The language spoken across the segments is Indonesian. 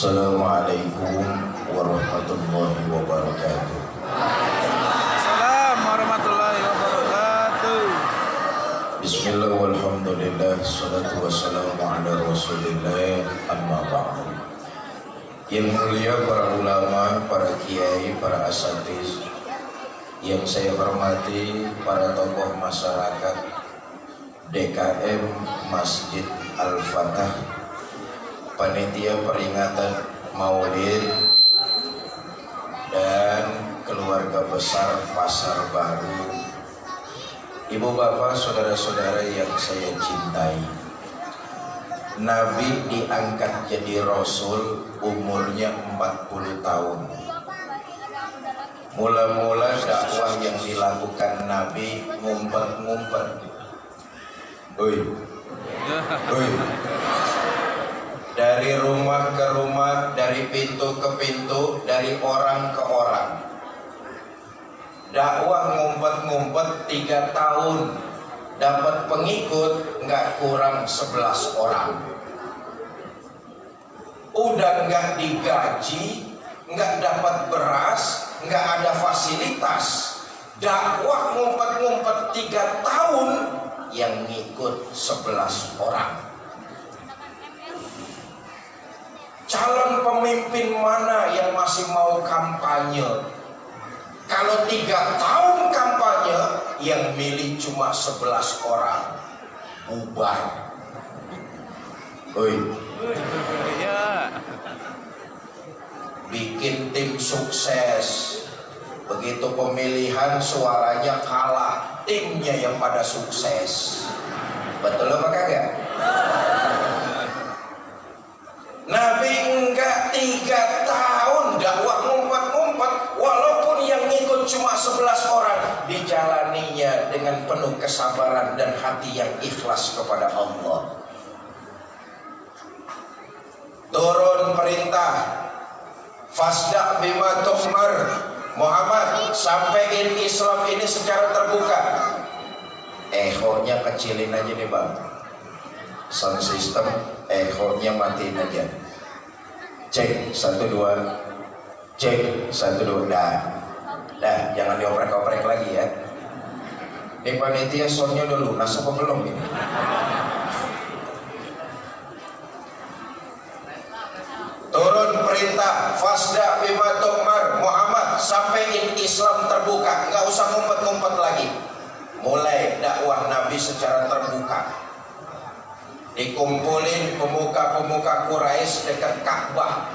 Assalamualaikum warahmatullahi wabarakatuh. Assalamualaikum warahmatullahi wabarakatuh. Bismillah walhamdulillah, salatu wassalamu ala rasulillah, amma ba'du. Yang mulia para ulama, para kiai, para asatiz, yang saya hormati para tokoh masyarakat DKM Masjid Al-Fatah, panitia peringatan Maulid, dan keluarga besar Pasar Baru, ibu bapak, saudara-saudara yang saya cintai. Nabi diangkat jadi Rasul umurnya 40 tahun. Mula-mula dakwah yang dilakukan Nabi ngumpet-ngumpet. Dari rumah ke rumah, dari pintu ke pintu, dari orang ke orang. Dakwah ngumpet-ngumpet 3 tahun, dapat pengikut nggak kurang 11 orang. Udah nggak digaji, nggak dapat beras, nggak ada fasilitas. Dakwah ngumpet-ngumpet 3 tahun, yang ngikut 11 orang. Calon pemimpin mana yang masih mau kampanye? Kalau 3 tahun kampanye, yang milih cuma 11 orang, bubar. Ya. Bikin tim sukses. Begitu pemilihan suaranya kalah, timnya yang pada sukses. Betul apa kagak? Nabi enggak 3 tahun dakwah ngumpet-ngumpet, walaupun yang ngikut cuma 11 orang, dijalaninya dengan penuh kesabaran dan hati yang ikhlas kepada Allah. Turun perintah, fasda bima tu'mar, Muhammad, sampaikan Islam ini secara terbuka. Ekornya kecilin aja nih bang, sound system ekornya matiin aja. Cek 1 2, cek 1 2, dah jangan dioprek-oprek lagi ya. Ini panitia soundnya udah lunas apa belum ini? Turun perintah, fasda bima tu'mar, Muhammad, sampaikan Islam terbuka, nggak usah ngumpet-ngumpet lagi. Mulai dakwah Nabi secara terbuka. Dikumpulin pemuka-pemuka Quraisy dekat Ka'bah.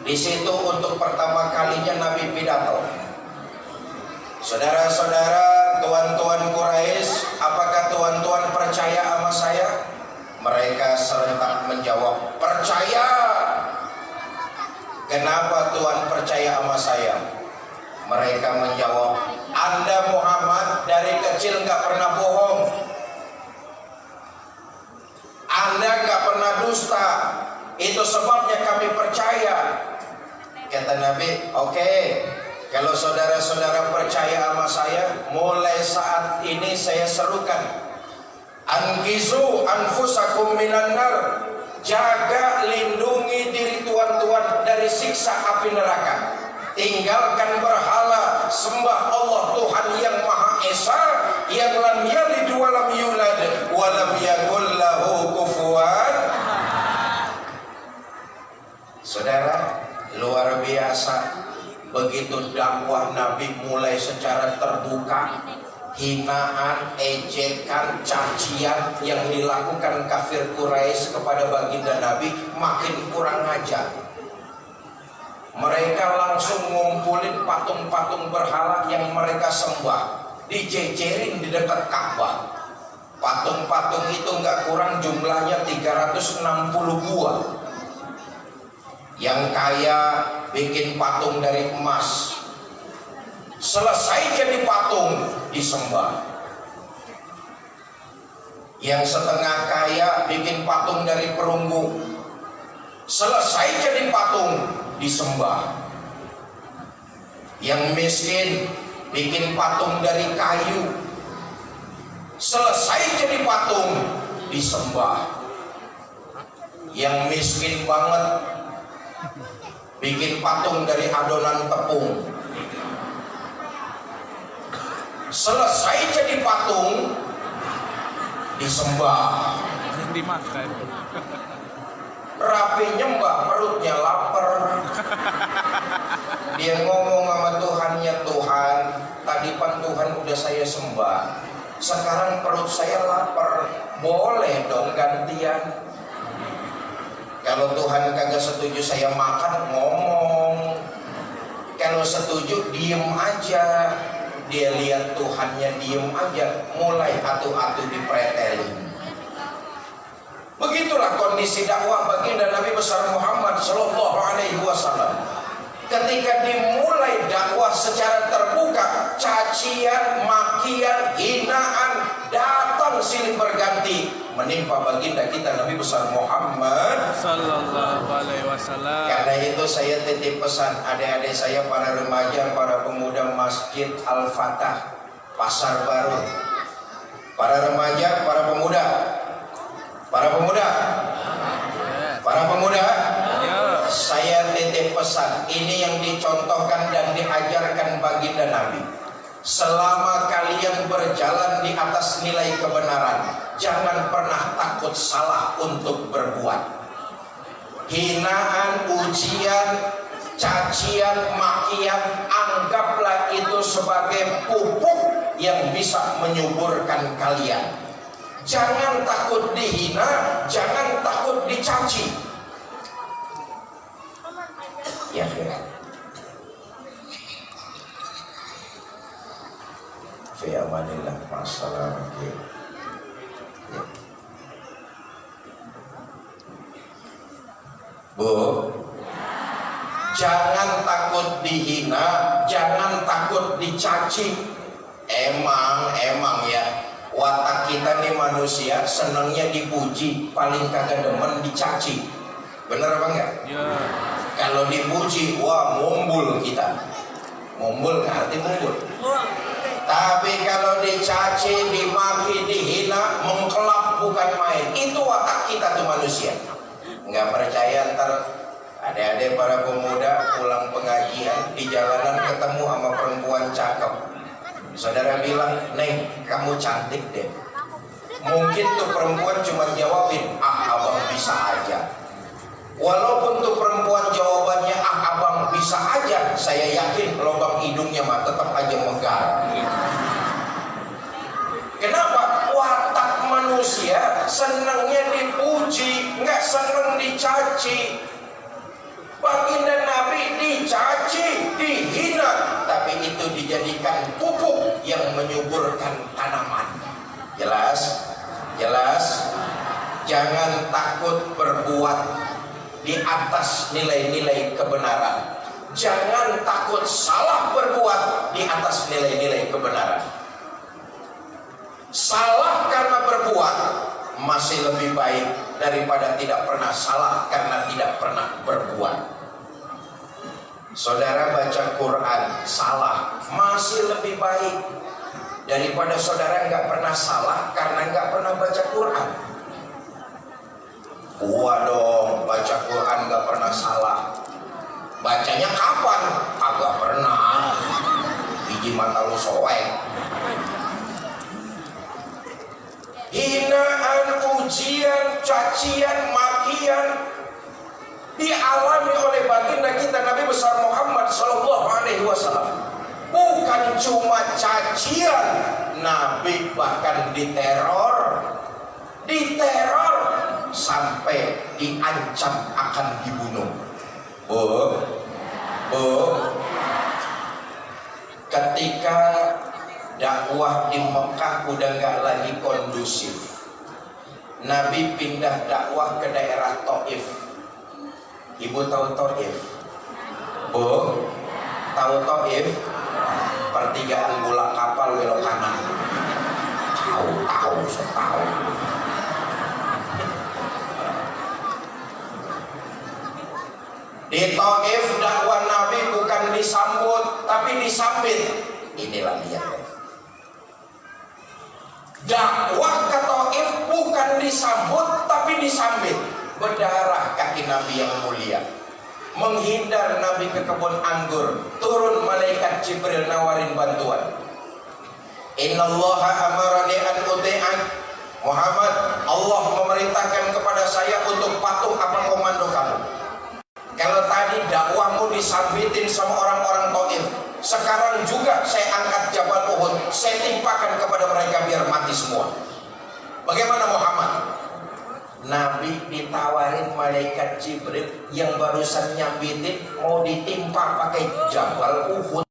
Di situ untuk pertama kalinya Nabi pidato. Saudara-saudara, tuan-tuan Quraisy, apakah tuan-tuan percaya sama saya? Mereka serentak menjawab, percaya. Kenapa Tuhan percaya sama saya? Mereka menjawab, Anda Muhammad dari kecil nggak pernah bohong, Anda nggak pernah dusta, itu sebabnya kami percaya. Kata Nabi, oke, kalau saudara-saudara percaya sama saya, mulai saat ini saya serukan, angizu anfusakum minan nar, jaga lindungi diri tuan-tuan dari siksa api neraka. Tinggalkan berhala, sembah Allah Tuhan yang Maha Esa, yang lam yalid wa lam yulad wa lam yakul lahu kufuwan. Saudara, luar biasa. Begitu dakwah Nabi mulai secara terbuka, hinaan, ejekan, cacian yang dilakukan kafir Quraisy kepada baginda Nabi makin kurang ajar. Mereka langsung ngumpulin patung-patung berhala yang mereka sembah, dijejerin di dekat Ka'bah. Patung-patung itu nggak kurang jumlahnya 360 buah. Yang kaya bikin patung dari emas, selesai jadi patung disembah. Yang setengah kaya bikin patung dari perunggu, selesai jadi patung disembah. Yang miskin bikin patung dari kayu, selesai jadi patung disembah. Yang miskin banget bikin patung dari adonan tepung. Selesai jadi patung, disembah. Dimakan. Rapi nyembah, perutnya lapar. Dia ngomong sama Tuhannya, Tuhan, tadi pan Tuhan udah saya sembah, sekarang perut saya lapar, boleh dong gantian? Kalau Tuhan kagak setuju saya makan, ngomong. Kalau setuju diem aja. Dia lihat Tuhannya diem aja, mulai atu-atu dipretelin. Begitulah kondisi dakwah baginda Nabi besar Muhammad Sallallahu Alaihi Wasallam. Ketika dimulai dakwah secara terbuka, cacian, makian, hinaan datang silih berganti menimpa baginda kita Nabi besar Muhammad Sallallahu Alaihi Wasallam. Karena itu saya titip pesan adik-adik saya, para remaja, para pemuda Masjid Al-Fatah Pasar Baru, para remaja, para pemuda, Ya. saya titip pesan ini yang dicontohkan dan diajarkan baginda Nabi. Selama kalian berjalan di atas nilai kebenaran, jangan pernah takut salah untuk berbuat. Hinaan, ujian, cacian, makian, anggaplah itu sebagai pupuk yang bisa menyuburkan kalian. Jangan takut dihina, jangan takut dicaci. Ya, fi amanillah, masalah. Bu, jangan takut dihina, jangan takut dicaci. Emang ya, watak kita nih manusia senangnya dipuji, paling kagak demen dicaci. Bener apa enggak? Ya. Kalau dipuji, wah mumbul kita. Mumbul nggak arti mumbul. Tapi kalau dicaci, dimaki, dihina, mengkelap bukan main. Itu watak kita tuh manusia. Nggak percaya ntar adik-adik para pemuda pulang pengajian di jalanan ketemu sama perempuan cakep. Saudara bilang, Neng, kamu cantik deh. Mungkin tuh perempuan cuma jawabin, ah abang bisa aja. Walaupun tuh perempuan jawabannya ah abang bisa aja, saya yakin lubang hidungnya mah tetap aja megar. Kenapa? Watak manusia senangnya dipuji, nggak senang dicaci. Baginda Nabi dicaci, dihina, tapi itu dijadikan pupuk yang menyuburkan tanaman. Jelas? Jangan takut berbuat di atas nilai-nilai kebenaran. Jangan takut salah berbuat di atas nilai-nilai kebenaran. Salah karena berbuat masih lebih baik daripada tidak pernah salah karena tidak pernah berbuat. Saudara baca Quran salah masih lebih baik daripada saudara nggak pernah salah karena nggak pernah baca Quran. Gua dong baca Quran nggak pernah salah. Bacanya kapan? Agak pernah. Biji mata lu soek. Hinaan, ujian, cacian, makian dialami oleh baginda kita Nabi besar Muhammad Sallallahu Alaihi Wasallam. Bukan cuma cacian, Nabi bahkan diteror sampai diancam akan dibunuh. Ketika dakwah di Mekah udah nggak lagi kondusif, Nabi pindah dakwah ke daerah Taif. Ibu tahu Taif? Tahu Taif? Pertigaan bola kapal belok kanan. Tahu, setahu. Di Taif dakwah Nabi bukan disambut tapi disambit. Inilah lihat. Dakwah ke Taif bukan disambut tapi disambit. Berdarah kaki Nabi yang mulia. menghindar Nabi ke kebun anggur, turun malaikat Jibril nawarin bantuan. Innallaha amarani an uti'an Muhammad, Allah memerintahkan kepada saya untuk patuh apa komando kamu. Kalau tadi dakwahmu disambitin sama orang-orang Taif, sekarang juga saya angkat Jabal Uhud, saya timpakan kepada mereka biar mati semua. Bagaimana Muhammad? Nabi ditawarin malaikat Jibril yang barusan nyambitin mau ditimpa pakai Jabal Uhud.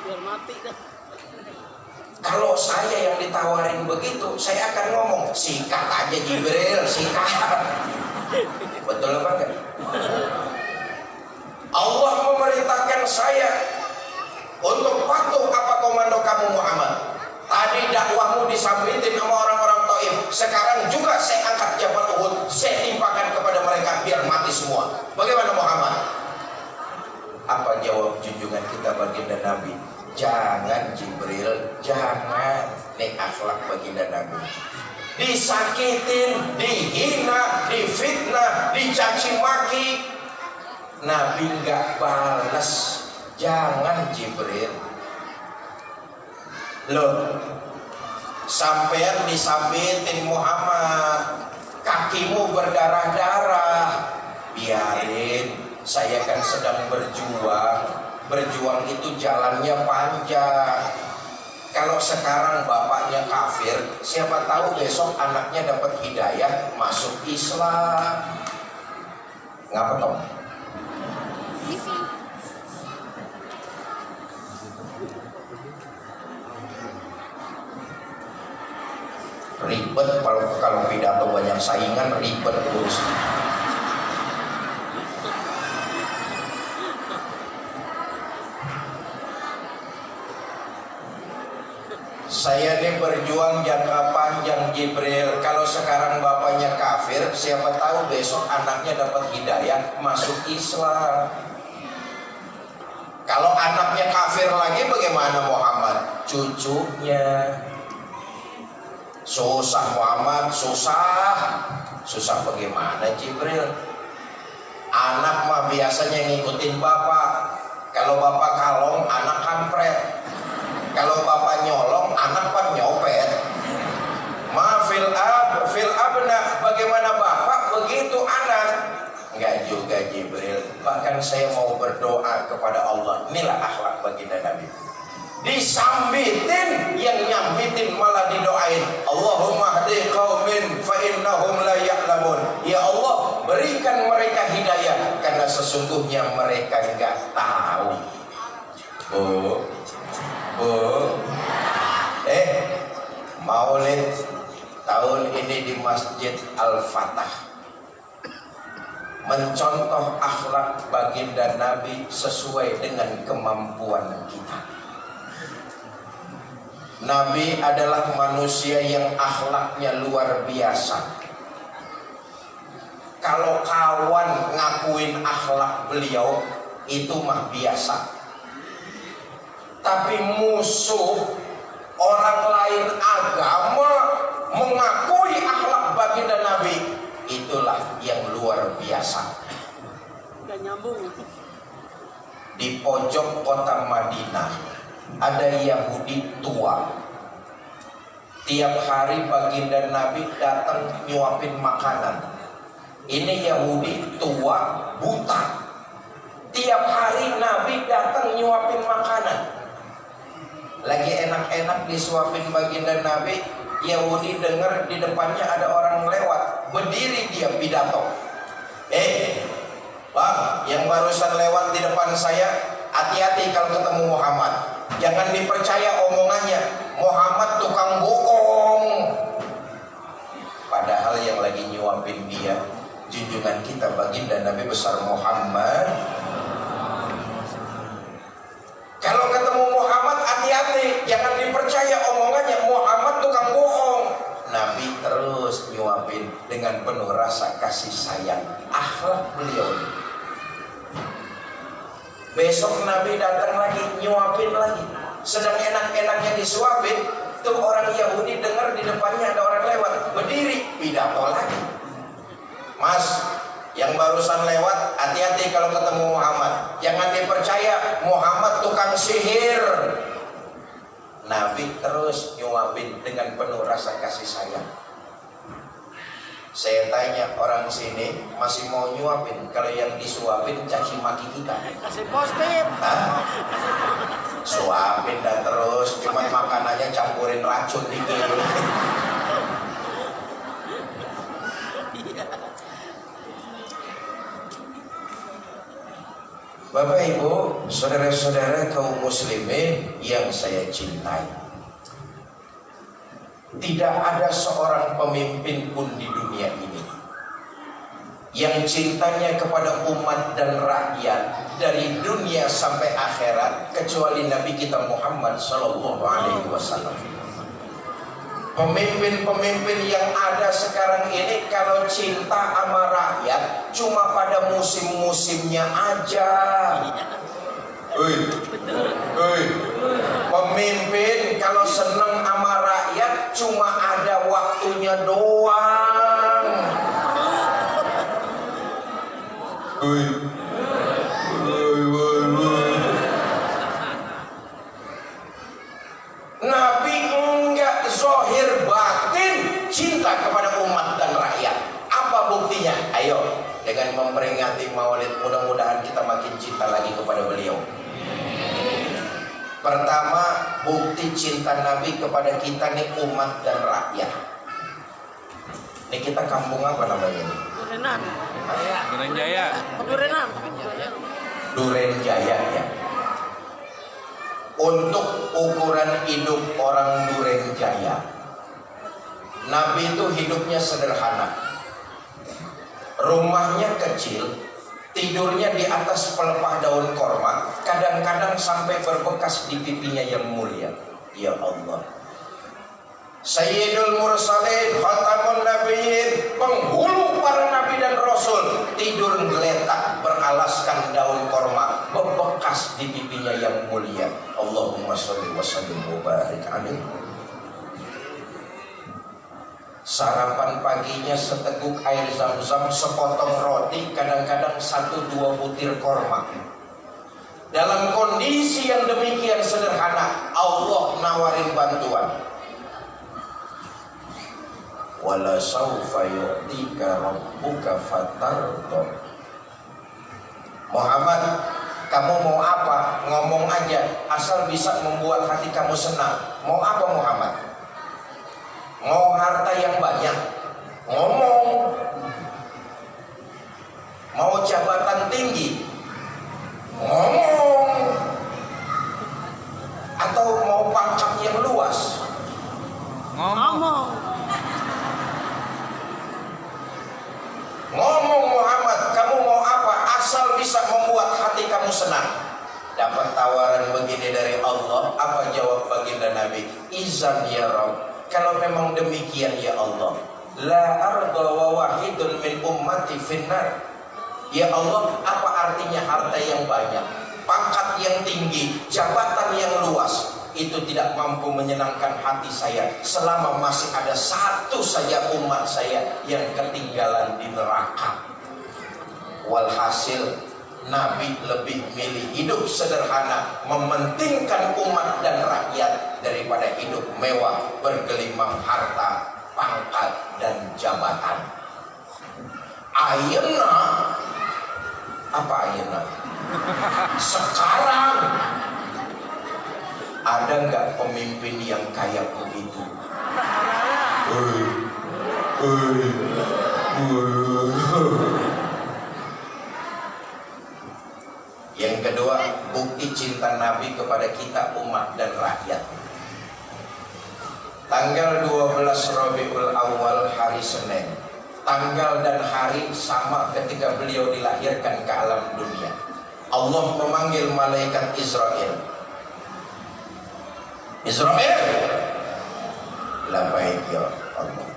Biar mati dah. Kalau saya yang ditawarin begitu, saya akan ngomong, sikat aja Jibril, sikat. Betul apa enggak? Allah memerintahkan saya untuk patuh apa komando kamu Muhammad. Tadi dakwahmu disambitin sama orang-orang Taif, sekarang juga saya angkat Jabal Uhud, saya timpakan kepada mereka biar mati semua. Bagaimana Muhammad? Apa jawab junjungan kita baginda Nabi? Jangan Jibril, jangan. Nih akhlak baginda Nabi. Disakitin, dihina, difitnah, dicaci maki, Nabi nggak balas. Jangan Jibril. Loh, sampean disambitin Muhammad, kakimu berdarah-darah, biarin, saya kan sedang berjuang. Berjuang itu jalannya panjang. Kalau sekarang bapaknya kafir, siapa tahu besok anaknya dapat hidayah masuk Islam. Ngapa toh? Ribet kalau pidato banyak saingan, ribet terus. Saya ini berjuang jangka panjang Jibril. Kalau sekarang bapaknya kafir, siapa tahu besok anaknya dapat hidayah masuk Islam. Kalau anaknya kafir lagi bagaimana Muhammad? Cucunya. Susah Muhammad, susah. Susah bagaimana Jibril? Anak mah biasanya ngikutin bapak. Kalau bapak kalong, anak kampret. Kalau bapak nyolong, anak pan nyopet. Fil abna, bagaimana bapak begitu anak. Enggak juga Jibril. Bahkan saya mau berdoa kepada Allah. Inilah akhlak baginda Nabi. Disambitin, yang nyambitin malah didoain. Allahumma hdi qaumin fa innahum la ya'lamun. Ya Allah, berikan mereka hidayah karena sesungguhnya mereka enggak tahu. Maulid tahun ini di Masjid Al-Fatah mencontoh akhlak baginda Nabi sesuai dengan kemampuan kita. Nabi adalah manusia yang akhlaknya luar biasa. Kalau kawan ngakuin akhlak beliau itu mah biasa. Tapi musuh orang lain agama mengakui akhlak baginda Nabi, itulah yang luar biasa. Gak nyambung. Di pojok kota Madinah ada Yahudi tua. Tiap hari baginda Nabi datang nyuapin makanan. Ini Yahudi tua buta. Tiap hari Nabi datang nyuapin makanan. Lagi enak-enak disuapin baginda Nabi, Yahudi dengar di depannya ada orang lewat, berdiri dia pidato. Bang, yang barusan lewat di depan saya, hati-hati kalau ketemu Muhammad. Jangan dipercaya omongannya, Muhammad tukang bohong. Padahal yang lagi nyuapin dia, junjungan kita baginda Nabi besar Muhammad. Kalau ketemu Muhammad hati-hati, jangan dipercaya omongannya, Muhammad tukang bohong. Nabi terus nyuapin dengan penuh rasa kasih sayang. Akhlak beliau. Besok Nabi datang lagi nyuapin lagi. Sedang enak-enaknya disuapin, tuh orang Yahudi dengar di depannya ada orang lewat, berdiri pidato lagi. Mas, yang barusan lewat, hati-hati kalau ketemu Muhammad. Jangan dipercaya Muhammad tukang sihir. Nabi terus nyuapin dengan penuh rasa kasih sayang. Saya tanya orang sini masih mau nyuapin, kalau yang disuapin caci maki kita. Kasih positif. Hah? Suapin dah terus, cuman makanannya campurin racun dikit. Bapak Ibu, saudara-saudara kaum muslimin yang saya cintai, tidak ada seorang pemimpin pun di dunia ini yang cintanya kepada umat dan rakyat dari dunia sampai akhirat kecuali Nabi kita Muhammad Sallallahu Alaihi Wasallam. Pemimpin-pemimpin yang ada sekarang ini kalau cinta sama rakyat cuma pada musim-musimnya aja. Pemimpin kalau seneng sama rakyat cuma ada waktunya doang. Nabi enggak zahir batin cinta kepada umat dan rakyat. Apa buktinya? Ayo, dengan memperingati Maulid mudah-mudahan kita makin cinta lagi kepada beliau. Pertama, bukti cinta Nabi kepada kita nih umat dan rakyat. Ini kita kampung apa namanya ini? Durenan. Duren Jaya. Durenan. Duren Jaya ya. Untuk ukuran hidup orang Duren Jaya, Nabi itu hidupnya sederhana. Rumahnya kecil, tidurnya di atas pelepah daun korma, kadang-kadang sampai berbekas di pipinya yang mulia. Ya Allah, Sayyidul Mursalin, Khatamun Nabiyyin, penghulu para nabi dan rasul, tidur geletak beralaskan daun korma, berbekas di pipinya yang mulia. Allahumma sholli wa sallim wa barik alaihi. Sarapan paginya seteguk air zam-zam, sepotong roti, kadang-kadang 1-2 butir korma. Dalam kondisi yang demikian sederhana, Allah nawarin bantuan. Wala saufa yu'tika rabbuka fatarda. Muhammad, kamu mau apa? Ngomong aja, asal bisa membuat hati kamu senang. Mau apa Muhammad? Mau harta yang banyak? Ngomong. Mau jabatan tinggi? Ngomong. Atau mau pangkat yang luas? Ngomong. Ngomong Muhammad, kamu mau apa? Asal bisa membuat hati kamu senang. Dapat tawaran begini dari Allah, apa jawab baginda Nabi? Izan ya Rabb, kalau memang demikian ya Allah, la arda wa wahidun min ummati finnar. Ya Allah, apa artinya harta yang banyak, pangkat yang tinggi, jabatan yang luas, itu tidak mampu menyenangkan hati saya selama masih ada satu saja umat saya yang ketinggalan di neraka. Walhasil Nabi lebih milih hidup sederhana, mementingkan umat dan rakyat daripada hidup mewah, bergelimang harta, pangkat dan jabatan. Ayeuna, apa ayeuna? Sekarang ada nggak pemimpin yang kayak begitu? Yang kedua, bukti cinta Nabi kepada kita umat dan rakyat. Tanggal 12 Rabiul Awal, hari Senin, tanggal dan hari sama ketika beliau dilahirkan ke alam dunia. Allah memanggil malaikat Israel. Israel, labbaik ya Allah.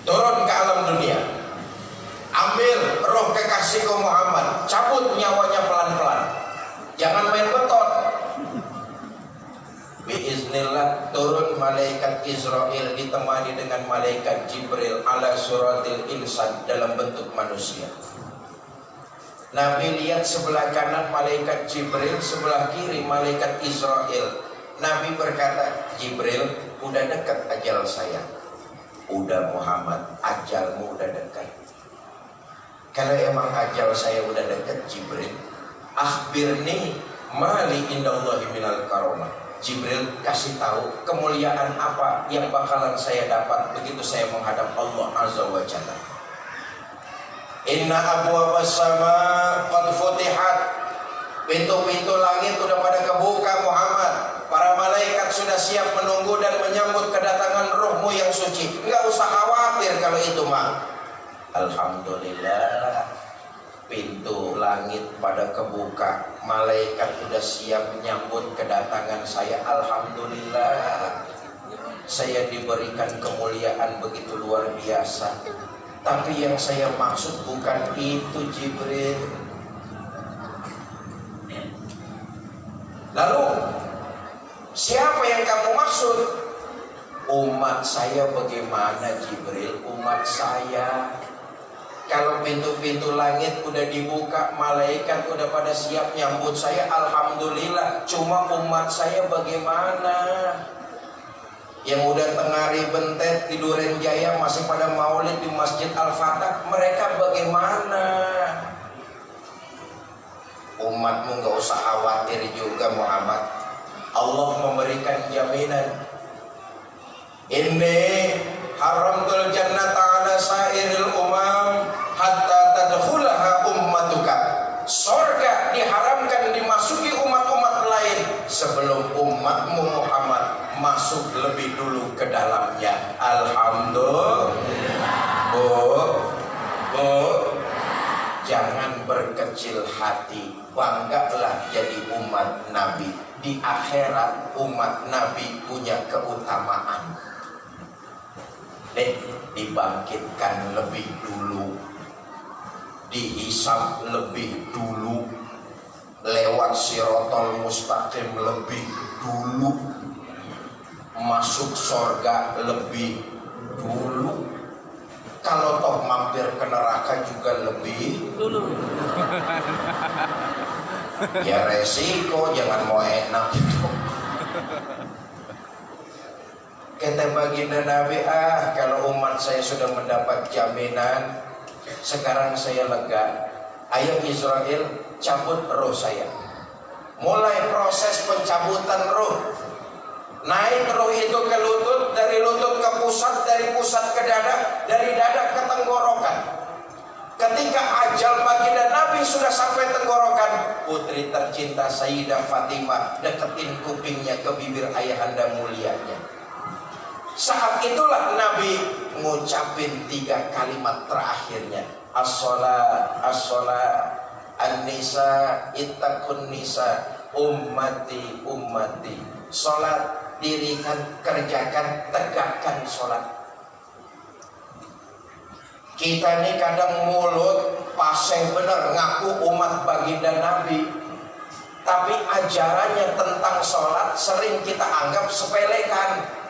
Turun ke alam dunia. Ambil roh kekasihku Muhammad, cabut nyawanya pelan-pelan. Jangan main betot. Biiznillah turun malaikat Israel ditemani dengan malaikat Jibril ala suratil insan dalam bentuk manusia. Nabi lihat sebelah kanan malaikat Jibril, sebelah kiri malaikat Israel. Nabi berkata, Jibril, udah dekat ajal saya. Udah Muhammad, ajalmu udah dekat. Kalau emang ajal saya udah dekat, Jibril, akhbirni mali indallahi minal karomah. Jibril, kasih tahu kemuliaan apa yang bakalan saya dapat begitu saya menghadap Allah Azza wa Jalla. Inna abwaabas sama qad futihat. Pintu-pintu langit sudah pada kebuka Muhammad. Para malaikat sudah siap menunggu dan menyambut kedatangan ruhmu yang suci. Enggak usah khawatir kalau itu mah. Alhamdulillah, pintu langit pada kebuka, malaikat sudah siap menyambut kedatangan saya. Alhamdulillah, saya diberikan kemuliaan begitu luar biasa. Tapi yang saya maksud bukan itu, Jibril. Lalu siapa yang kamu maksud? Umat saya bagaimana, Jibril? Umat saya. Kalau pintu-pintu langit udah dibuka, malaikat udah pada siap nyambut saya, alhamdulillah. Cuma umat saya bagaimana? Yang udah tengari bentet di Duren Jaya masih pada maulid di Masjid Al-Fatah, mereka bagaimana? Umatmu gak usah khawatir juga Muhammad. Allah memberikan jaminan. Inni haramtul jannata ala sairil umam hatta tadkhulaha ummatuka. Surga diharamkan dimasuki umat-umat lain sebelum umatmu Muhammad masuk lebih dulu ke dalamnya. Alhamdulillah. Bu, jangan berkecil hati, banggalah jadi umat Nabi. Di akhirat umat Nabi punya keutamaan. Dibangkitkan lebih dulu, dihisab lebih dulu, lewat sirotol mustaqim lebih dulu, masuk surga lebih dulu. Kalau toh mampir ke neraka juga lebih dulu. Ya resiko, jangan mau enak gitu. Kata baginda Nabi, kalau umat saya sudah mendapat jaminan, sekarang saya lega. Ayo Israel, cabut roh saya. Mulai proses pencabutan roh. Naik roh itu ke lutut, dari lutut ke pusat, dari pusat ke dada, dari dada ke tenggorokan. Ketika ajal baginda Nabi sudah sampai tenggorokan, putri tercinta Sayyidah Fatimah deketin kupingnya ke bibir ayahanda mulianya. Saat itulah Nabi ngucapin 3 kalimat terakhirnya. As-sholat, as-sholat, an-nisa, ittaqun nisa, ummati, ummati. Sholat, dirikan, kerjakan, tegakkan sholat. Kita ini kadang mulut paseng bener ngaku umat baginda Nabi, tapi ajarannya tentang sholat sering kita anggap sepelekan.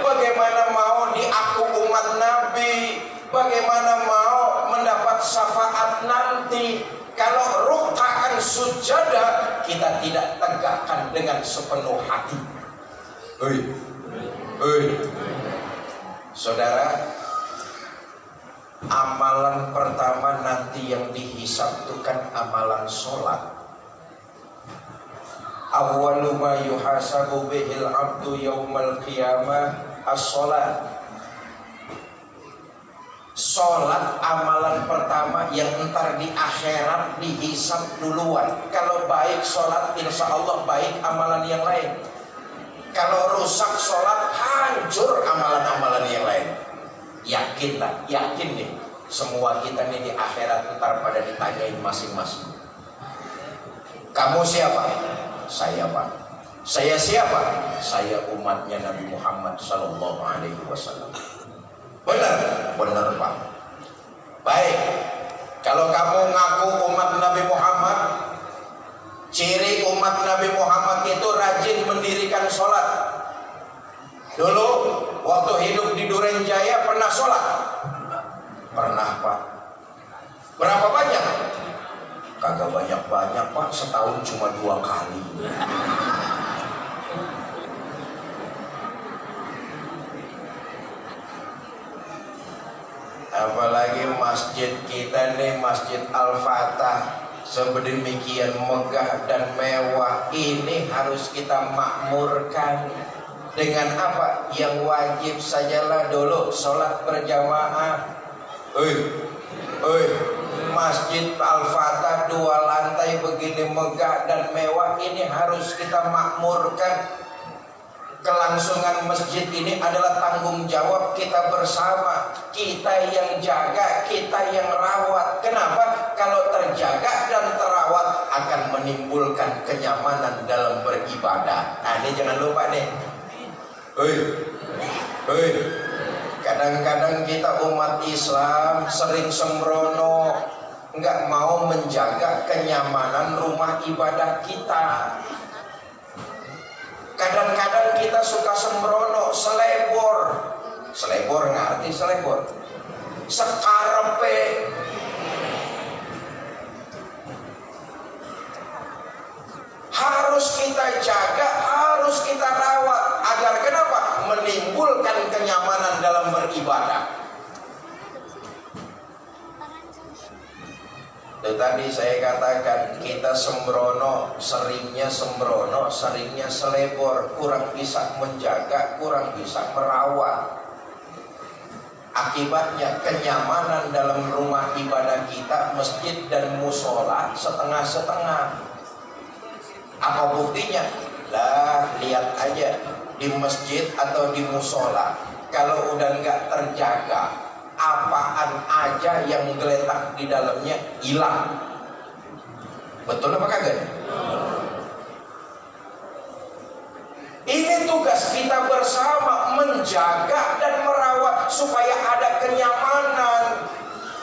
Bagaimana mau diaku umat Nabi? Bagaimana mau mendapat syafaat nanti kalau ruk'an sujadah kita tidak tegakkan dengan sepenuh hati? Saudara, amalan pertama nanti yang dihisab itu kan amalan sholat. Awwalu ma yuhasabu bihil abdu yaumal qiyamah as-sholat. Sholat amalan pertama yang entar di akhirat dihisab duluan. Kalau baik sholat, insya Allah baik amalan yang lain. Kalau rusak sholat, hancur amalan-amalan yang lain. Yakinlah, yakin nih, semua kita nih di akhirat entar pada ditanyain masing-masing. Kamu siapa? Saya Pak. Saya siapa? Saya umatnya Nabi Muhammad Sallallahu Alaihi Wasallam. Benar, benar Pak. Baik. Kalau kamu ngaku umat Nabi Muhammad, ciri umat Nabi Muhammad itu rajin mendirikan sholat. Dulu waktu hidup di Duren Jaya pernah sholat? Pernah Pak. Berapa banyak? Kagak banyak-banyak Pak, setahun cuma 2 kali. Apalagi masjid kita nih, Masjid Al-Fatah, sedemikian megah dan mewah. Ini harus kita makmurkan. Dengan apa? Yang wajib sajalah dulu sholat berjamaah. Masjid Al-Fatah 2 lantai begini megah dan mewah, ini harus kita makmurkan. Kelangsungan masjid ini adalah tanggung jawab kita bersama. Kita yang jaga, kita yang rawat. Kenapa? Kalau terjaga dan terawat akan menimbulkan kenyamanan dalam beribadah. Nah ini jangan lupa nih. Kadang-kadang kita umat Islam sering sembrono, nggak mau menjaga kenyamanan rumah ibadah kita. Kadang-kadang kita suka sembrono, selebor. Selebor, ngerti selebor? Sekarepe. Harus kita jaga, harus kita rawat. Agar kenapa? Menimbulkan kenyamanan dalam beribadah. Itu tadi saya katakan, kita sembrono, seringnya selebor, kurang bisa menjaga, kurang bisa merawat. Akibatnya kenyamanan dalam rumah ibadah kita, masjid dan musola setengah-setengah. Apa buktinya? Lah, lihat aja di masjid atau di musola, kalau udah nggak terjaga, apaan aja yang geletak di dalamnya hilang. Betul apa kagak? Ini tugas kita bersama, menjaga dan merawat supaya ada kenyamanan.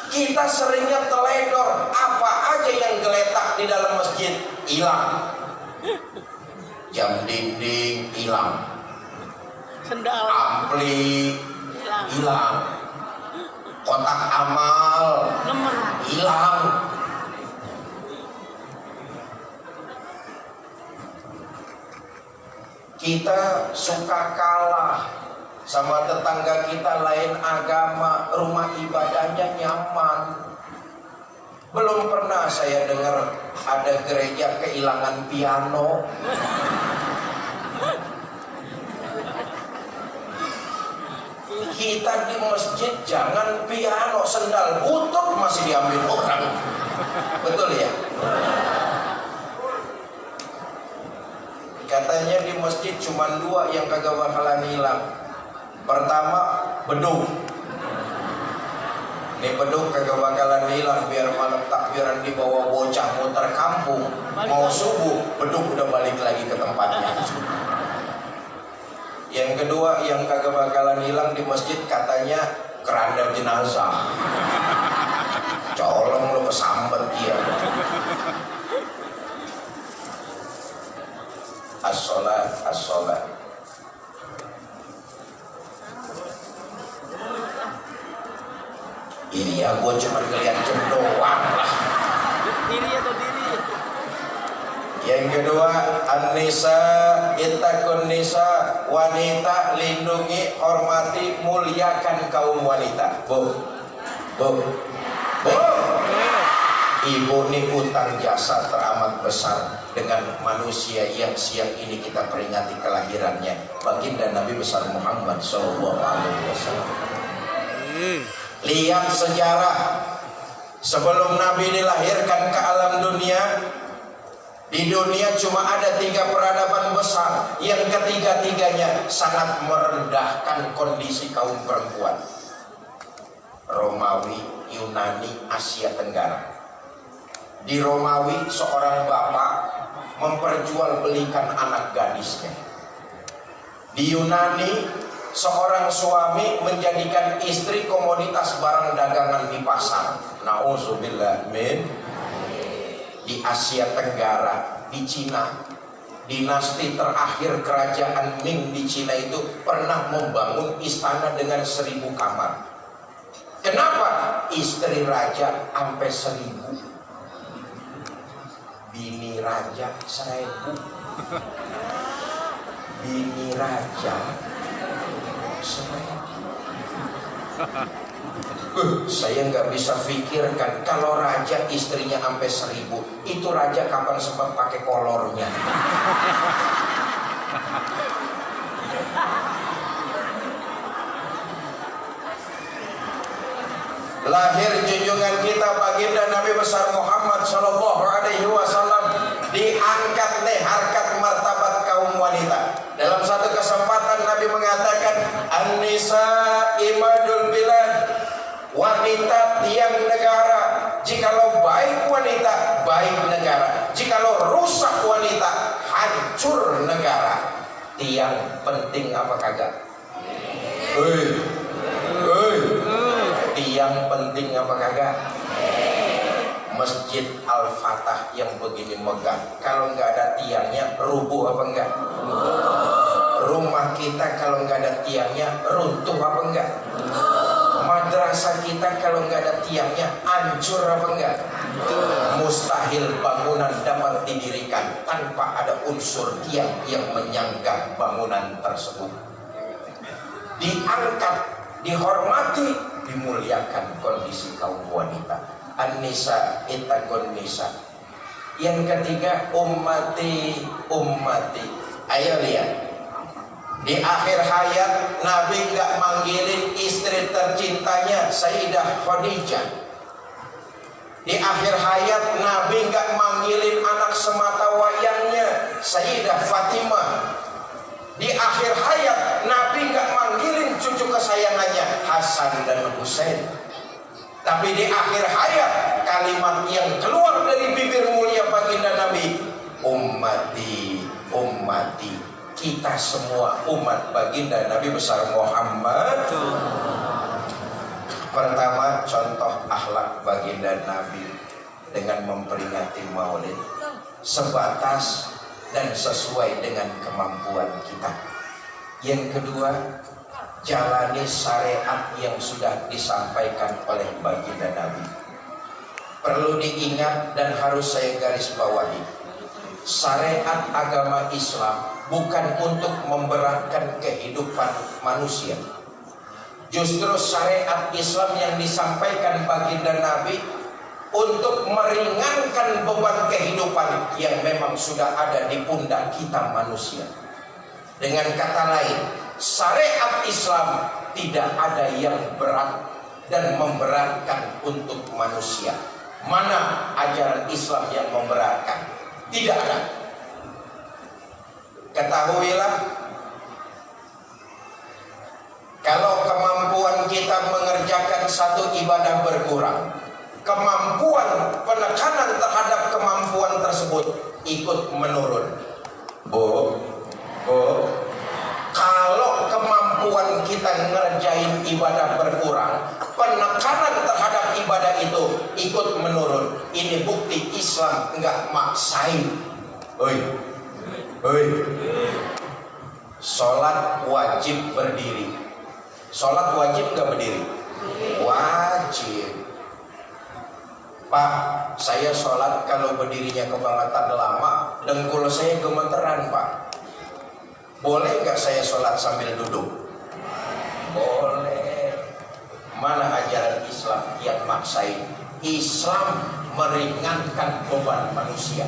Kita seringnya teledor, apa aja yang geletak di dalam masjid hilang. Jam dinding hilang, Sendal ampli hilang, kotak amal hilang. Kita suka kalah sama tetangga kita lain agama, rumah ibadahnya nyaman. Belum pernah saya dengar ada gereja kehilangan piano. Kita di masjid jangan piano, sendal butut masih diambil orang. Betul ya? Katanya di masjid cuma 2 yang kagak bakalan hilang. Pertama, beduk. Ini beduk kagak bakalan hilang. Biar malam takbiran dibawa bocah muter kampung, mau subuh, beduk udah balik lagi ke tempatnya. Yang kedua yang kagak bakalan hilang di masjid katanya keranda jenazah. Colong lo kesambet dia. As-sholat, as-sholat. Iya, gue cuma ngeliat jam doang lah. diri atau diri. Yang kedua, an-nisa, ittaqun nisa, wanita lindungi, hormati, muliakan kaum wanita. Bu. Ibu ini utang jasa teramat besar dengan manusia yang siang ini kita peringati kelahirannya, baginda Nabi besar Muhammad SAW. Lihat sejarah sebelum Nabi dilahirkan ke alam dunia. Di dunia cuma ada 3 peradaban besar yang ketiga-tiganya sangat merendahkan kondisi kaum perempuan. Romawi, Yunani, Asia Tenggara. Di Romawi seorang bapak memperjualbelikan anak gadisnya. Di Yunani seorang suami menjadikan istri komoditas barang dagangan di pasar. Nauzubillah min. Di Asia Tenggara, di Cina, dinasti terakhir kerajaan Ming di Cina itu pernah membangun istana dengan 1000 kamar. Kenapa? istri raja sampai 1000, bini raja 1000, bini raja 1000. Saya nggak bisa pikirkan kalau raja istrinya sampai 1000, itu raja kapan sempat pakai kolornya? Lahir junjungan kita baginda Nabi besar Muhammad Shallallahu Alaihi Wasallam, diangkat nih harkat martabat kaum wanita. Dalam satu kesempatan Nabi mengatakan, An-nisa imadul bilad, wanita tiang negara. Jikalau baik wanita, baik negara. Jikalau rusak wanita, hancur negara. Tiang penting apa kagak? Tiang penting apa kagak? Masjid Al-Fatah yang begini megah, kalau nggak ada tiangnya rubuh apa enggak? Rumah kita kalau nggak ada tiangnya runtuh apa enggak? Madrasah kita kalau nggak ada tiangnya hancur apa enggak? Mustahil bangunan dapat didirikan tanpa ada unsur tiang yang menyangga bangunan tersebut. Diangkat, dihormati, dimuliakan kondisi kaum wanita. An-nisa ittaqun nisa. Yang ketiga, ummati ummati. Ayo lihat, di akhir hayat Nabi nggak manggilin istri tercintanya Sayyidah Khadijah. Di akhir hayat Nabi nggak manggilin anak semata wayangnya Sayyidah Fatimah. Di akhir hayat Nabi nggak manggilin cucu kesayangannya Hasan dan Husain. Tapi di akhir hayat kalimat yang keluar dari bibir mulia baginda Nabi, ummati ummati. Kita semua umat baginda Nabi besar Muhammad. Pertama, contoh akhlak baginda Nabi dengan memperingati Maulid sebatas dan sesuai dengan kemampuan kita. Yang kedua, jalani syariat yang sudah disampaikan oleh baginda Nabi. Perlu diingat dan harus saya garis bawahi, syariat agama Islam bukan untuk memberatkan kehidupan manusia. Justru syariat Islam yang disampaikan baginda Nabi untuk meringankan beban kehidupan yang memang sudah ada di pundak kita manusia. Dengan kata lain, syariat Islam tidak ada yang berat dan memberatkan untuk manusia. Mana ajaran Islam yang memberatkan? Tidak ada. Ketahuilah, kalau kemampuan kita mengerjakan satu ibadah berkurang, kemampuan penekanan terhadap kemampuan tersebut ikut menurun. Kalau kemampuan kita ngerjain ibadah berkurang, penekanan terhadap ibadah itu ikut menurun. Ini bukti Islam enggak maksain. Sholat wajib berdiri. Sholat wajib enggak berdiri? Wajib. Pak, saya sholat kalau berdirinya kebangetan lama, dengkul saya gemeteran, Pak. Boleh nggak saya sholat sambil duduk? Boleh. Mana ajaran Islam yang maksain? Islam meringankan beban manusia.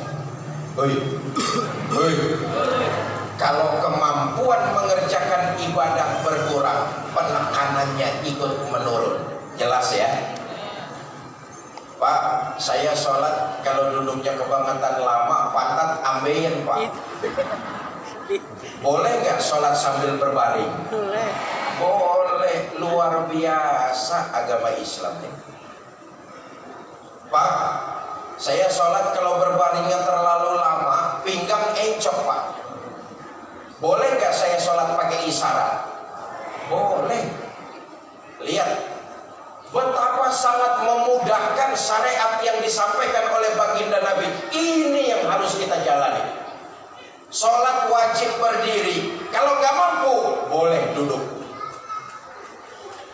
Kalau kemampuan mengerjakan ibadah berkurang, penekanannya ikut menurun. Jelas ya? Pak, saya sholat kalau duduknya kebangetan lama, pantat ambeien, Pak. Boleh nggak sholat sambil berbaring? Boleh. Boleh. Luar biasa agama Islam ini. Pak, saya sholat kalau berbaringnya terlalu lama, pinggang encok, Pak. Boleh nggak saya sholat pakai isyarat? Boleh. Lihat betapa sangat memudahkan syariat yang disampaikan oleh baginda Nabi. Ini yang harus kita jalani. Sholat wajib berdiri. Kalau nggak mampu, boleh duduk.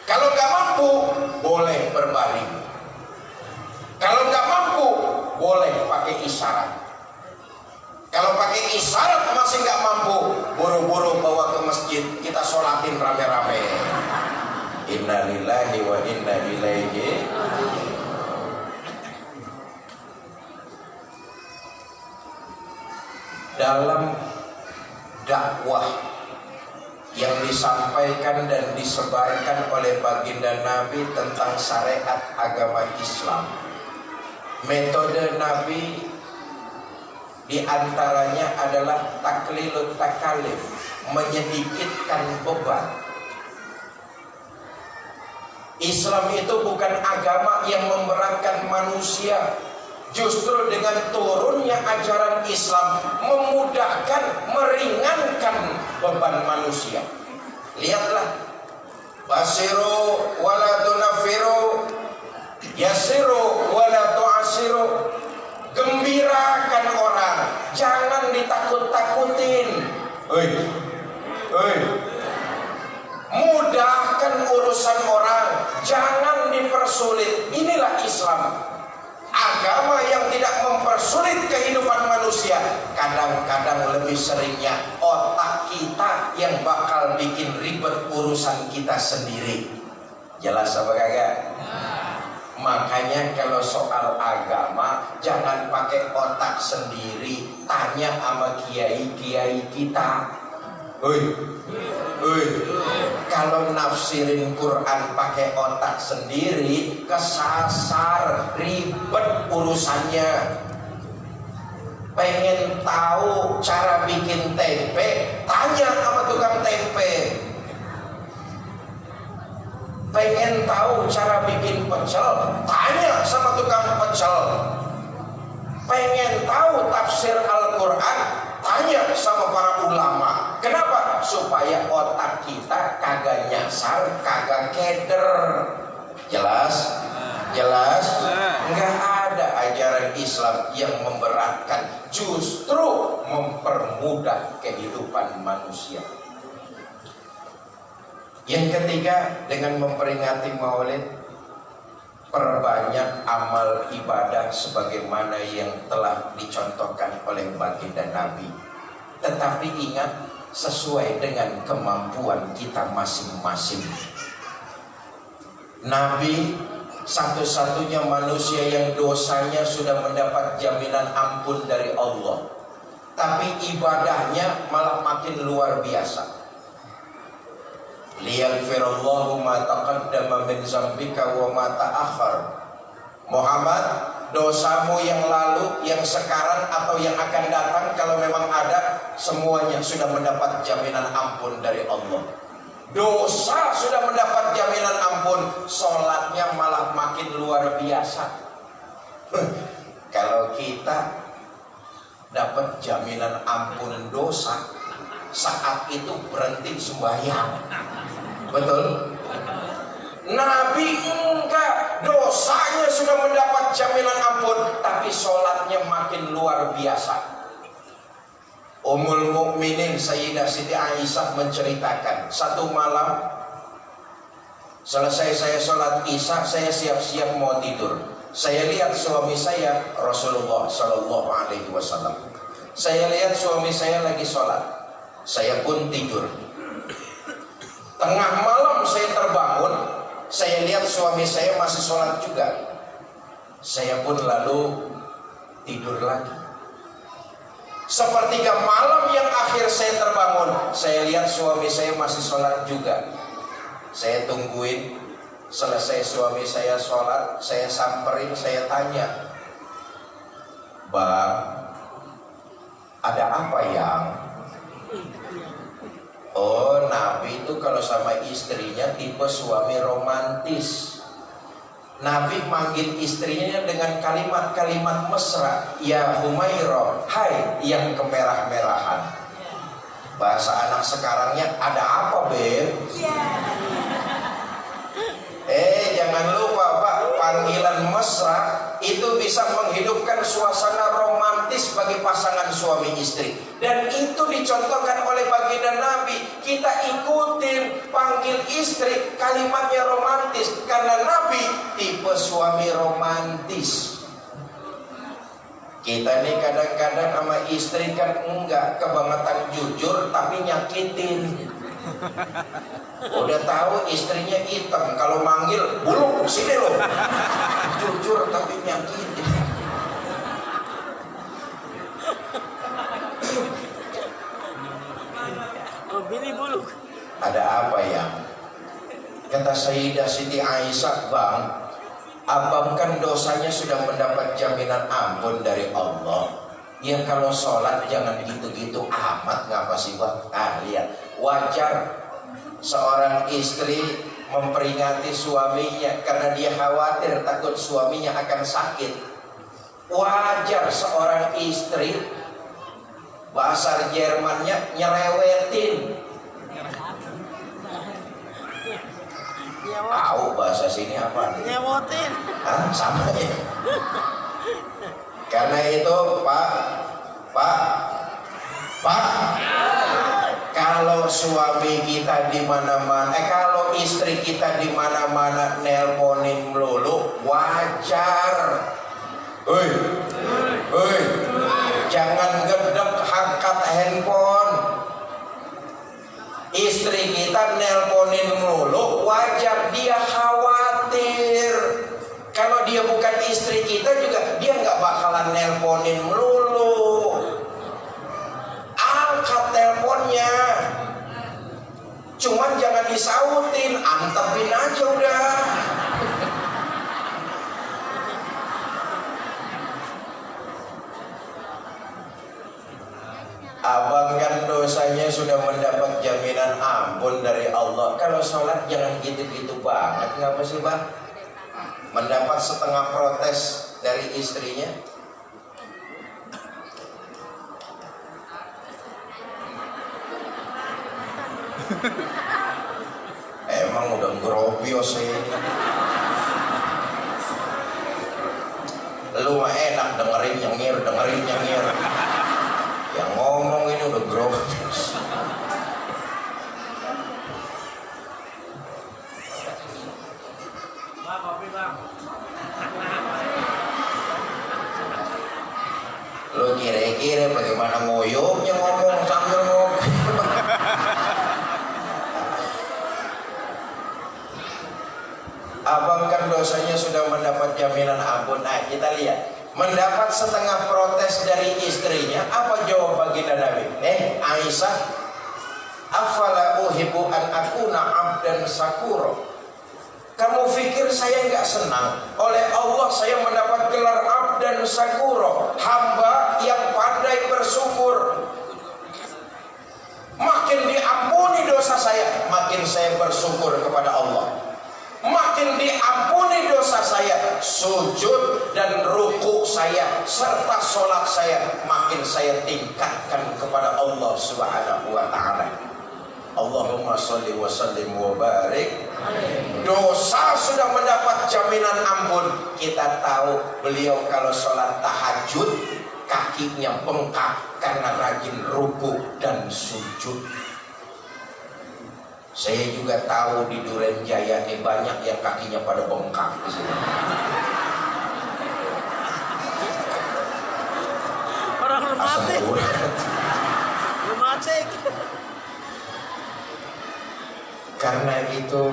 Kalau nggak mampu, boleh berbaring. pakai isyarat. Kalau pakai isyarat masih nggak mampu, buru-buru bawa ke masjid, kita sholatin rame-rame. Inna lillahi wa inna ilaihi. Dalam dakwah yang disampaikan dan disebarkan oleh baginda Nabi tentang syariat agama Islam, metode Nabi diantaranya adalah taklilut takalif, menyedikitkan beban. Islam itu bukan agama yang memberatkan manusia. Justru dengan turunnya ajaran Islam memudahkan, meringankan beban manusia. Lihatlah, basiru wala tunafiru, yasiru wala tu'asiru. Gembirakan orang, jangan ditakut-takutin. Mudahkan urusan orang, jangan dipersulit. Inilah Islam. Agama yang tidak mempersulit kehidupan manusia. Kadang-kadang lebih seringnya otak kita yang bakal bikin ribet urusan kita sendiri. Jelas apa kagak? Makanya kalau soal agama jangan pakai otak sendiri, tanya sama kiai-kiai kita. Kalau nafsirin Quran pakai otak sendiri, kesasar, ribet urusannya. Pengen tahu cara bikin tempe, tanya sama tukang tempe. Pengen tahu cara bikin pecel, tanya sama tukang pecel. Pengen tahu tafsir Al-Quran, tanya sama para ulama. Kenapa? Supaya otak kita kagak nyasar, kagak keder. Jelas? Jelas? Enggak ada ajaran Islam yang memberatkan, justru mempermudah kehidupan manusia. Yang ketiga, dengan memperingati Maulid, perbanyak amal ibadah sebagaimana yang telah dicontohkan oleh baginda Nabi. Tetapi ingat, sesuai dengan kemampuan kita masing-masing. Nabi satu-satunya manusia yang dosanya sudah mendapat jaminan ampun dari Allah, tapi ibadahnya malah makin luar biasa. Liyaghfirallahu ma taqaddama min dzambika wa ma ta'akhkhar. Muhammad, dosamu yang lalu, yang sekarang atau yang akan datang, kalau memang ada, semuanya sudah mendapat jaminan ampun dari Allah. Dosa sudah mendapat jaminan ampun, sholatnya malah makin luar biasa. Kalau kita dapat jaminan ampun dosa, saat itu berhenti sembahyang. Betul? Nabi enggak, dosanya sudah mendapat jaminan ampun, tapi sholatnya makin luar biasa. Ummul Mukminin Sayyidah Siti Aisyah menceritakan, satu malam selesai saya sholat isya, saya siap-siap mau tidur. Saya lihat suami saya, Rasulullah Shallallahu Alaihi Wasallam. Saya lihat suami saya lagi sholat, saya pun tidur. Tengah malam saya terbangun, saya lihat suami saya masih sholat juga. Saya pun lalu tidur lagi. Sepertiga malam yang akhir saya terbangun, saya lihat suami saya masih sholat juga. Saya tungguin, selesai suami saya sholat, saya samperin, saya tanya, "Bang, ada apa yang?" Oh, Nabi itu kalau sama istrinya tipe suami romantis. Nabi manggil istrinya dengan kalimat-kalimat mesra. Ya Humairah, hai yang kemerah-merahan. Bahasa anak sekarangnya, ada apa Beb? Jangan lupa Pak, panggilan mesra itu bisa menghidupkan suasana romantis bagi pasangan suami istri. Dan itu dicontohkan oleh baginda Nabi. Kita ikutin, panggil istri, kalimatnya romantis. Karena Nabi tipe suami romantis. Kita nih kadang-kadang sama istri kan enggak kebangetan jujur tapi nyakitin. Udah tahu istrinya hitam, kalau manggil buluk sini loh. Jujur tapi nyakitin. Oh, Billy buluk. Ada apa ya? Kata Sayyidah Siti Aisyah, bang, abang kan dosanya sudah mendapat jaminan ampun dari Allah. Ya kalau sholat jangan gitu-gitu amat, ngapa sih bang? Ah lihat, wajar seorang istri memperingati suaminya karena dia khawatir takut suaminya akan sakit. Wajar seorang istri, bahasa Jermannya nyerewetin. Tahu bahasa sini apa? Nyewotin. Hah, sama ya. Karena itu Pak, kalau suami kita di mana-mana, kalau istri kita di mana-mana nelponin melulu, wajar. Hei, jangan gedek, angkat handphone. Istri kita nelponin melulu, wajar, dia khawatir. Kalau dia bukan istri kita juga, dia nggak bakalan nelponin melulu. Angkat teleponnya, cuman jangan disautin, antepin aja udah. Abang kan dosanya sudah mendapat jaminan ampun dari Allah. Kalau sholat jangan gitu-gitu banget, ngapa sih bang? Mendapat setengah protes dari istrinya. Emang udah grobios ini. Lu mah enak dengerin nyengir. Yang ngomong ini udah grobios. Lu kira-kira bagaimana ngoyoknya ngomong sambil ngopi. Abang kan dosanya sudah mendapat jaminan ampun. Nah kita lihat, mendapat setengah protes dari istrinya. Apa jawab baginda Nabi? Aisyah, afala uhibbu an akuna abdan sakuro. Kamu pikir saya nggak senang? Oleh Allah saya mendapat gelar abdan sakuro, hamba yang pandai bersyukur. Makin diampuni dosa saya, makin saya bersyukur kepada Allah. Makin diampuni dosa saya, sujud dan ruku saya serta sholat saya makin saya tingkatkan kepada Allah Subhanahu wa ta'ala. Allahumma sholli wa sallim wa barik. Dosa sudah mendapat jaminan ampun. Kita tahu beliau kalau sholat tahajud kakinya bengkak karena rajin ruku dan sujud. Saya juga tahu di Duren Jaya banyak yang kakinya pada bengkak di sini. Orang rematik. Karena itu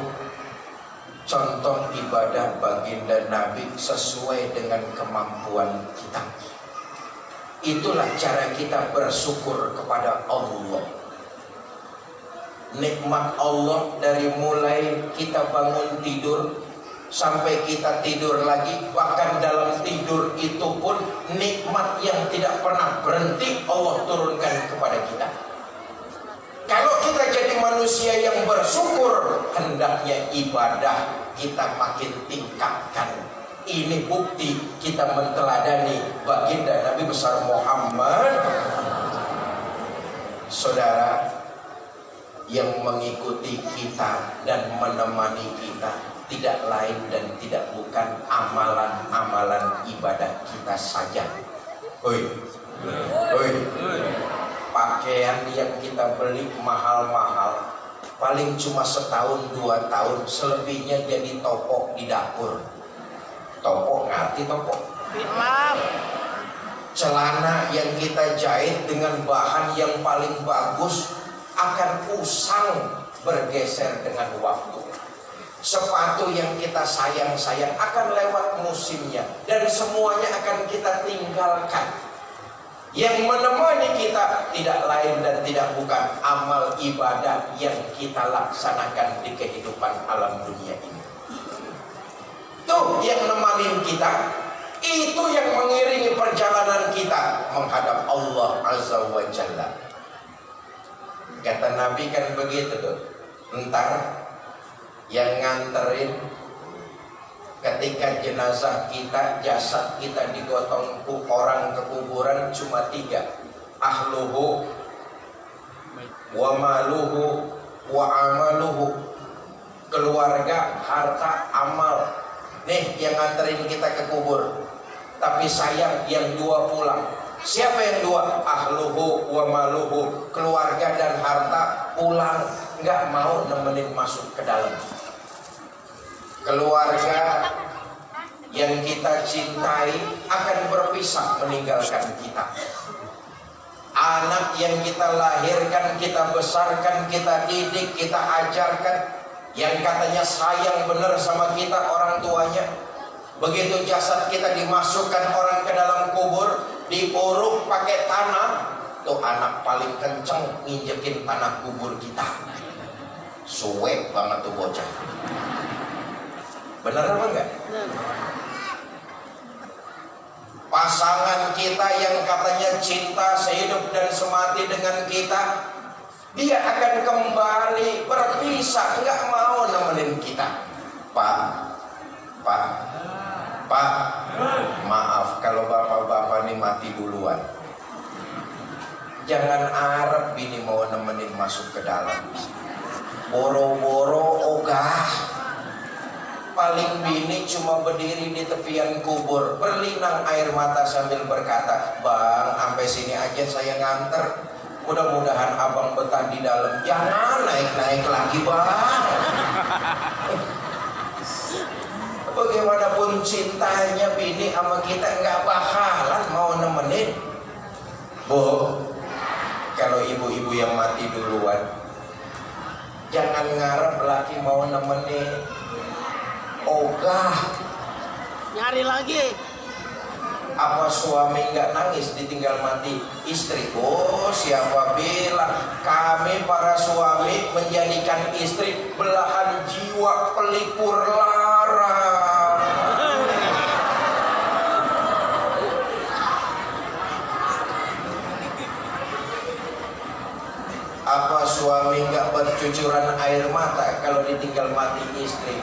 contoh ibadah baginda Nabi sesuai dengan kemampuan kita. Itulah cara kita bersyukur kepada Allah. Nikmat Allah dari mulai kita bangun tidur sampai kita tidur lagi, bahkan dalam tidur itu pun nikmat yang tidak pernah berhenti Allah turunkan kepada kita. Kalau kita jadi manusia yang bersyukur, hendaknya ibadah kita makin tingkatkan. Ini bukti kita menteladani baginda Nabi besar Muhammad. Saudara, yang mengikuti kita dan menemani kita tidak lain dan tidak bukan amalan-amalan ibadah kita saja. Pakaian yang kita beli mahal-mahal paling cuma setahun 2 tahun, selebihnya jadi topok di dapur. Topok, ngerti topok? celana yang kita jahit dengan bahan yang paling bagus akan usang bergeser dengan waktu. Sepatu yang kita sayang-sayang akan lewat musimnya dan semuanya akan kita tinggalkan. Yang menemani kita tidak lain dan tidak bukan amal ibadah yang kita laksanakan di kehidupan alam dunia ini. Tuh yang nemanin kita, itu yang mengiringi perjalanan kita menghadap Allah Azza wa Jalla. Kata Nabi kan begitu tuh. Entar yang nganterin ketika jenazah kita, jasad kita digotong orang ke kuburan cuma 3. Ahluhu wa maluhu wa amaluhu. Keluarga, harta, amal. Nih yang nganterin kita ke kubur. Tapi sayang yang 2 pulang. Siapa yang 2? Ahluhu wa maluhu. Keluarga dan harta pulang, nggak mau nemenin masuk ke dalam. Keluarga yang kita cintai akan berpisah meninggalkan kita. Anak yang kita lahirkan, kita besarkan, kita didik, kita ajarkan, yang katanya sayang benar sama kita orang tuanya, begitu jasad kita dimasukkan orang ke dalam kubur, diuruk pakai tanah, tuh anak paling kenceng nginjekin tanah kubur kita. Suwe banget tuh bocah. Bener apa enggak? Pasangan kita yang katanya cinta sehidup dan semati dengan kita, dia akan kembali berpisah, nggak mau nemenin kita. Pak, maaf kalau bapak-bapak ini mati duluan. Jangan harap bini mau nemenin masuk ke dalam. Boro-boro ogah. Paling bini cuma berdiri di tepian kubur, berlinang air mata sambil berkata, "Bang, sampai sini aja saya nganter. Mudah-mudahan abang betah di dalam. Jangan naik-naik lagi, Bang." Bagaimanapun cintanya bini sama kita nggak bakalan mau nemenin. Bu, kalau ibu-ibu yang mati duluan, jangan ngarep laki mau nemenin. Ogah, Nyari lagi. apa suami nggak nangis ditinggal mati istri? Oh, siapa bilang kami para suami menjadikan istri belahan jiwa pelipur lara. Apa suami nggak bercucuran air mata kalau ditinggal mati istri?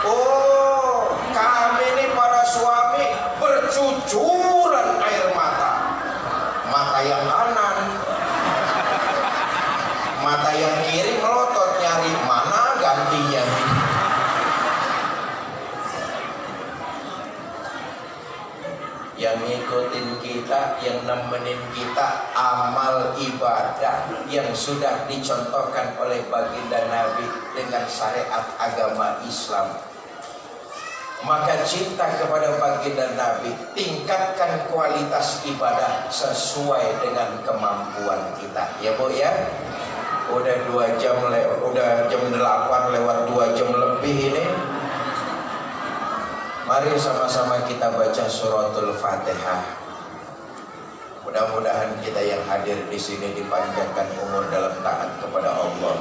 Oh, kami ini para suami bercucuran air mata. Mata yang kanan, mata yang kiri melotot nyari mana gantinya. Yang ngikutin kita, yang nemenin kita amal ibadah yang sudah dicontohkan oleh baginda Nabi dengan syariat agama Islam. Maka cinta kepada baginda Nabi, tingkatkan kualitas ibadah sesuai dengan kemampuan kita. Ya Bu ya. Udah 2 jam, udah jam 8 lewat 2 jam lebih ini. Mari sama-sama kita baca suratul Fatihah. Mudah-mudahan kita yang hadir di sini dipanjangkan umur dalam taat kepada Allah.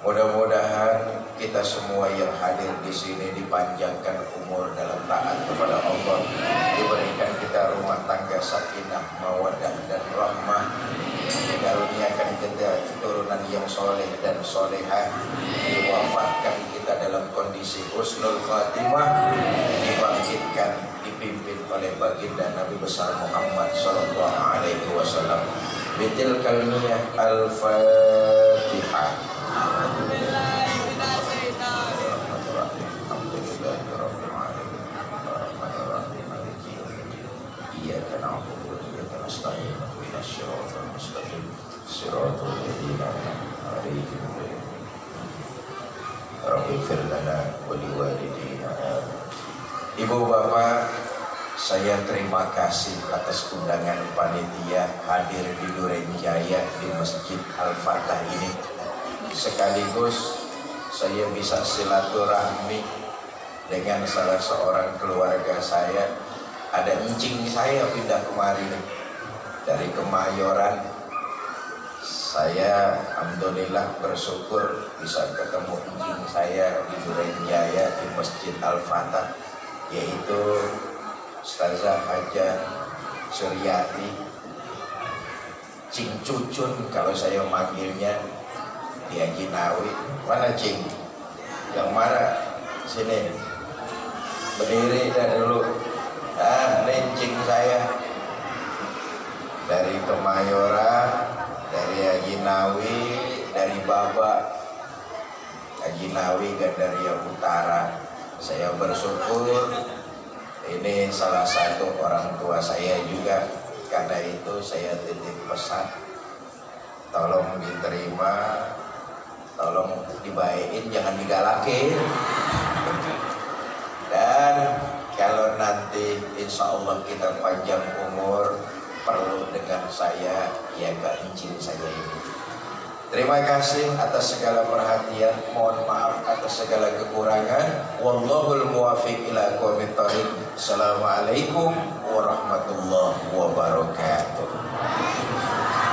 Mudah-mudahan kita semua yang hadir di sini dipanjangkan umur dalam taat kepada Allah, diberikan kita rumah tangga sakinah, mawaddah dan rahmah, dikaruniakan kita keturunan yang soleh dan solehah, diwafatkan kita dalam kondisi husnul khatimah, dibangkitkan dipimpin oleh baginda Nabi besar Muhammad sallallahu alaihi wasallam. Bitilkal niyah al-Fatihah. صراط الذين أنعمت عليهم ighfir lana wa liwalidina. Ibu bapak, saya terima kasih atas undangan panitia hadir di Duren Jaya di Masjid Al-Fatah ini. Sekaligus saya bisa silaturahmi dengan salah seorang keluarga saya. Ada encing saya pindah kemari dari Kemayoran. Saya alhamdulillah bersyukur bisa ketemu encing saya di Duren Jaya di Masjid Al-Fatah, yaitu Ustazah Haja Suryati Cing Cucun kalau saya manggilnya, di Ajinawi. Mana Cing? Yang mana? Sini, berdiri dah dulu. Lencing saya dari Kemayoran, dari Ajinawi, dari Baba Ajinawi, Gandaria Utara. Saya bersyukur ini salah satu orang tua saya juga. Karena itu saya titip pesan, tolong diterima, tolong dibaikin, jangan digalakin. Dan kalau nanti insya Allah kita panjang umur, perlu dengan saya, ya gak izin saya ini. Terima kasih atas segala perhatian, mohon maaf atas segala kekurangan. Wallahul muwaffiq ila aqwamit thoriq. Assalamualaikum warahmatullahi wabarakatuh.